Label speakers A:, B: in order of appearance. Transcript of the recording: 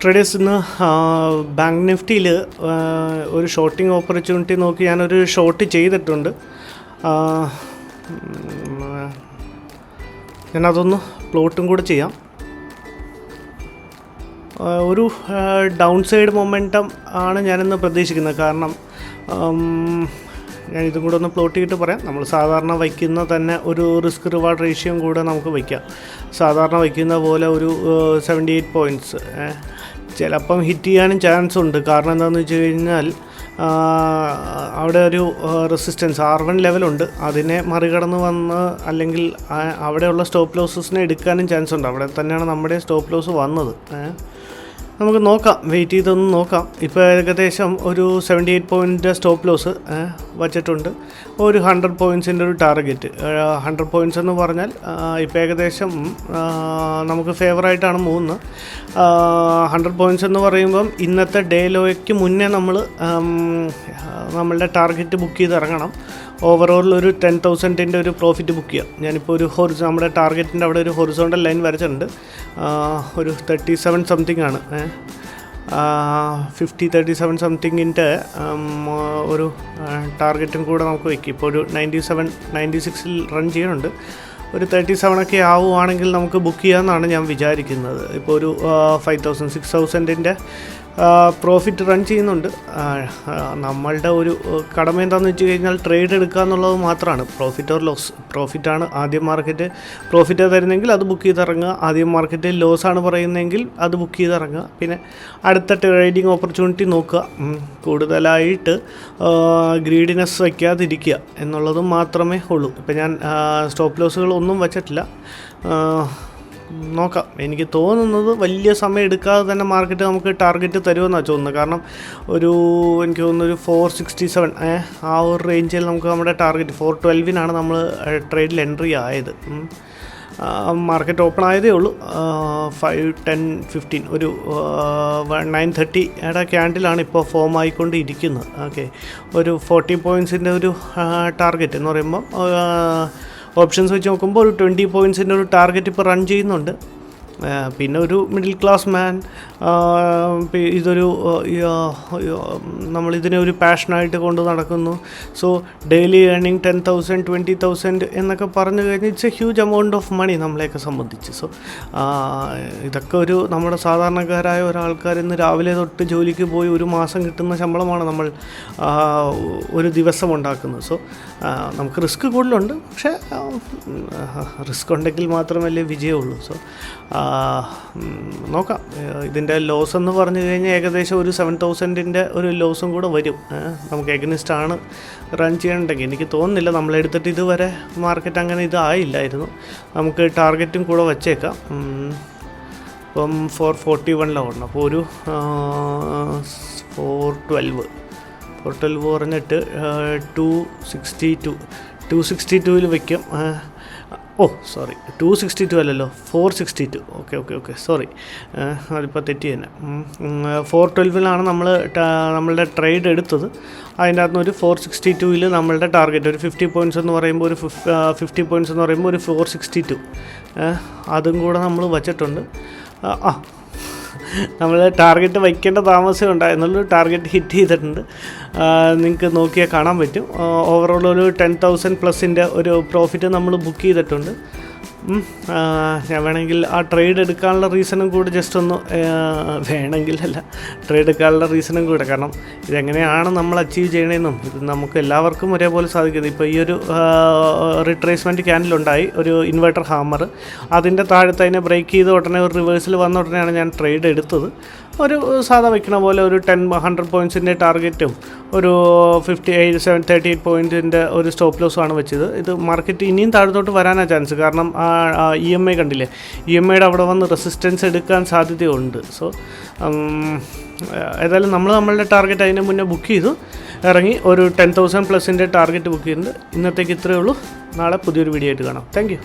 A: Traders ഇന്ന് bank നിഫ്റ്റിയിൽ ഒരു shorting opportunity നോക്കി ഞാനൊരു ഷോർട്ട് ചെയ്തിട്ടുണ്ട്. ഞാനതൊന്ന് പ്ലോട്ടും കൂടെ ചെയ്യാം. ഒരു ഡൗൺ സൈഡ് മൊമെൻറ്റം ആണ് ഞാനിന്ന് പ്രതീക്ഷിക്കുന്നത്. കാരണം ഞാൻ ഇതും കൂടെ ഒന്ന് പ്ലോട്ട് ചെയ്തിട്ട് പറയാം. നമ്മൾ സാധാരണ വയ്ക്കുന്ന തന്നെ ഒരു റിസ്ക് റിവാർഡ് റേഷ്യോയും കൂടെ നമുക്ക് വയ്ക്കാം. സാധാരണ വയ്ക്കുന്ന പോലെ ഒരു 78 പോയിൻറ്റ്സ് ചിലപ്പം ഹിറ്റ് ചെയ്യാനും ചാൻസ് ഉണ്ട്. കാരണം എന്താണെന്ന് വെച്ച് കഴിഞ്ഞാൽ അവിടെ ഒരു റെസിസ്റ്റൻസ് R1 ലെവലുണ്ട്. അതിനെ മറികടന്ന് വന്ന് അല്ലെങ്കിൽ അവിടെയുള്ള സ്റ്റോപ്പ് ലോസസിനെ എടുക്കാനും ചാൻസ് ഉണ്ട്. അവിടെ തന്നെയാണ് നമ്മുടെ സ്റ്റോപ്പ് ലോസ് വന്നത്. നമുക്ക് നോക്കാം, വെയിറ്റ് ചെയ്തൊന്ന് നോക്കാം. ഇപ്പോൾ ഏകദേശം ഒരു 78 പോയിൻ്റ് സ്റ്റോപ്പ് ലോസ് വച്ചിട്ടുണ്ട്. ഒരു 100 പോയിൻറ്റ്സിൻ്റെ ഒരു ടാർഗറ്റ്. 100 പോയിൻറ്റ്സ് എന്ന് പറഞ്ഞാൽ ഇപ്പോൾ ഏകദേശം നമുക്ക് ഫേവറായിട്ടാണ് പോകുന്നത്. 100 പോയിൻറ്റ്സ് എന്ന് പറയുമ്പം ഇന്നത്തെ ഡേ ലോയ്ക്ക് മുന്നേ നമ്മളുടെ ടാർഗറ്റ് ബുക്ക് ചെയ്ത് ഇറങ്ങണം. ഓവറോൾ ഒരു 10,000 ഒരു പ്രോഫിറ്റ് ബുക്ക് ചെയ്യാം. ഞാനിപ്പോൾ ഒരു നമ്മുടെ ടാർഗറ്റിൻ്റെ അവിടെ ഒരു ഹൊറിസോണ്ടൽ ലൈൻ വരച്ചിട്ടുണ്ട്. ഒരു 37 സംതിങ് ആണ്. 37 സംതിങ്ങിൻ്റെ ഒരു ടാർഗറ്റും കൂടെ നമുക്ക് വയ്ക്കും. ഇപ്പോൾ ഒരു 96 റൺ ചെയ്യുന്നുണ്ട്. ഒരു 37 ഒക്കെ ആവുകയാണെങ്കിൽ നമുക്ക് ബുക്ക് ചെയ്യാമെന്നാണ് ഞാൻ വിചാരിക്കുന്നത്. ഇപ്പോൾ ഒരു 5,000 6,000 പ്രോഫിറ്റ് റൺ ചെയ്യുന്നുണ്ട്. നമ്മളുടെ ഒരു കടമ എന്താണെന്ന് വെച്ച് കഴിഞ്ഞാൽ ട്രേഡ് എടുക്കുക എന്നുള്ളത് മാത്രമാണ്. Profit or loss. പ്രോഫിറ്റാണ് ആദ്യം മാർക്കറ്റ് പ്രോഫിറ്റ് തരുന്നെങ്കിൽ അത് ബുക്ക് ചെയ്തിറങ്ങുക. ആദ്യം മാർക്കറ്റ് ലോസാണ് പറയുന്നതെങ്കിൽ അത് ബുക്ക് ചെയ്തിറങ്ങുക. പിന്നെ അടുത്ത ട്രേഡിംഗ് ഓപ്പർച്യൂണിറ്റി നോക്കുക. കൂടുതലായിട്ട് ഗ്രീഡിനെസ് വയ്ക്കാതിരിക്കുക എന്നുള്ളത് മാത്രമേ ഉള്ളൂ. ഇപ്പം ഞാൻ സ്റ്റോപ്പ് ലോസുകളൊന്നും വച്ചിട്ടില്ല. നോക്കാം. എനിക്ക് തോന്നുന്നത് വലിയ സമയം എടുക്കാതെ തന്നെ മാർക്കറ്റ് നമുക്ക് ടാർഗറ്റ് തരുമെന്നാണ് തോന്നുന്നത്. കാരണം എനിക്ക് തോന്നുന്നു ഒരു 467 ആ ഒരു റേഞ്ചിൽ നമുക്ക് നമ്മുടെ ടാർഗറ്റ് 412 നമ്മൾ ട്രേഡിൽ എൻട്രി ആയത്. മാർക്കറ്റ് ഓപ്പൺ ആയതേ ഉള്ളൂ. 5, 10, 15 ഒരു 9:30 ക്യാൻഡിലാണ് ഇപ്പോൾ ഫോം ആയിക്കൊണ്ടിരിക്കുന്നത്. ഓക്കെ, ഒരു 40 പോയിൻറ്റ്സിൻ്റെ ഒരു ടാർഗറ്റ് എന്ന് പറയുമ്പോൾ ഓപ്ഷൻസ് വെച്ച് നോക്കുമ്പോൾ ഒരു 20 പോയിൻറ്റ്സിൻ്റെ ഒരു ടാർഗറ്റ് ഇപ്പോൾ റൺ ചെയ്യുന്നുണ്ട്. പിന്നെ ഒരു മിഡിൽ ക്ലാസ് മാൻ ഇതൊരു നമ്മളിതിനെ ഒരു പാഷനായിട്ട് കൊണ്ട് നടക്കുന്നു. സോ ഡെയിലി ഏർണിംഗ് 10,000 20,000 എന്നൊക്കെ പറഞ്ഞു കഴിഞ്ഞാൽ it's a huge amount of money നമ്മളെയൊക്കെ സംബന്ധിച്ച്. സോ ഇതൊക്കെ ഒരു നമ്മുടെ സാധാരണക്കാരായ ഒരാൾക്കാർ ഇന്ന് രാവിലെ തൊട്ട് ജോലിക്ക് പോയി ഒരു മാസം കിട്ടുന്ന ശമ്പളമാണ് നമ്മൾ ഒരു ദിവസം ഉണ്ടാക്കുന്നത്. സോ നമുക്ക് റിസ്ക് കൂടുതലുണ്ട്. പക്ഷേ റിസ്ക് ഉണ്ടെങ്കിൽ മാത്രമല്ലേ വിജയമുള്ളൂ. സോ നോക്കാം. ഇതിൻ്റെ ലോസ് എന്ന് പറഞ്ഞു കഴിഞ്ഞാൽ ഏകദേശം ഒരു 7,000 ഒരു ലോസും കൂടെ വരും. നമുക്ക് എഗനിസ്റ്റ് ആണ് റൺ ചെയ്യണമെങ്കിൽ. എനിക്ക് തോന്നുന്നില്ല, നമ്മളെടുത്തിട്ട് ഇതുവരെ മാർക്കറ്റ് അങ്ങനെ ഇതായില്ലായിരുന്നു. നമുക്ക് ടാർഗറ്റും കൂടെ വച്ചേക്കാം. ഇപ്പം 441 അപ്പോൾ ഒരു 412 പറഞ്ഞിട്ട് 262 വയ്ക്കും. 262 അല്ലല്ലോ, 462. ഓക്കെ സോറി, അതിപ്പോൾ തെറ്റി തന്നെ. 412 നമ്മളുടെ ട്രേഡ് എടുത്തത്. അതിൻ്റെ അകത്തുനിന്ന് ഒരു 462 നമ്മളുടെ ടാർഗറ്റ് ഒരു 50 പോയിൻറ്റ്സ് എന്ന് പറയുമ്പോൾ ഒരു 50 പോയിൻറ്റ്സ് എന്ന് പറയുമ്പോൾ ഒരു 462 അതും കൂടെ നമ്മൾ വച്ചിട്ടുണ്ട്. നമ്മൾ ടാർഗറ്റ് വയ്ക്കേണ്ട താമസം ഉണ്ടായിരുന്നുള്ളൂ. ടാർഗറ്റ് ഹിറ്റ് ചെയ്തിട്ടുണ്ട്. നിങ്ങൾക്ക് നോക്കിയാൽ കാണാൻ പറ്റും. ഓവറോൾ ഒരു 10,000+ ഒരു പ്രോഫിറ്റ് നമ്മൾ ബുക്ക് ചെയ്തിട്ടുണ്ട്. ഞാൻ വേണമെങ്കിൽ ആ ട്രേഡ് എടുക്കാനുള്ള റീസണും കൂടെ ജസ്റ്റ് ഒന്ന് ട്രേഡ് എടുക്കാനുള്ള റീസണും കൂടെ. കാരണം ഇതെങ്ങനെയാണ് നമ്മൾ അച്ചീവ് ചെയ്യണമെന്നും ഇത് നമുക്ക് എല്ലാവർക്കും ഒരേപോലെ സാധിക്കുന്നത്. ഇപ്പോൾ ഈ ഒരു റിട്രേസ്മെൻറ്റ് ക്യാൻഡിലുണ്ടായി, ഒരു ഇൻവെർട്ടർ ഹാമർ. അതിൻ്റെ താഴത്ത് അതിനെ ബ്രേക്ക് ചെയ്ത് ഉടനെ ഒരു റിവേഴ്സിൽ വന്ന ഉടനെയാണ് ഞാൻ ട്രേഡ് എടുത്തത്. ഒരു സാധാ വയ്ക്കണ പോലെ ഒരു 100 പോയിൻറ്റ്സിൻ്റെ ടാർഗറ്റും ഒരു 38 പോയിൻറ്റിൻ്റെ ഒരു സ്റ്റോപ്പ് ലോസുമാണ് വെച്ചത്. ഇത് മാർക്കറ്റ് ഇനിയും താഴത്തോട്ട് വരാനാണ് ചാൻസ്. കാരണം EMI കണ്ടില്ലേ, EMIയുടെ അവിടെ വന്ന് റെസിസ്റ്റൻസ് എടുക്കാൻ സാധ്യതയുണ്ട്. സോ ഏതായാലും നമ്മളുടെ ടാർഗറ്റ് അതിന് മുന്നേ ബുക്ക് ചെയ്തു ഇറങ്ങി. ഒരു 10,000+ ടാർഗറ്റ് ബുക്ക് ചെയ്തിട്ടുണ്ട്. ഇന്നത്തേക്ക് ഇത്രയേ ഉള്ളൂ. നാളെ പുതിയൊരു വീഡിയോ ആയിട്ട് കാണാം. Thank you.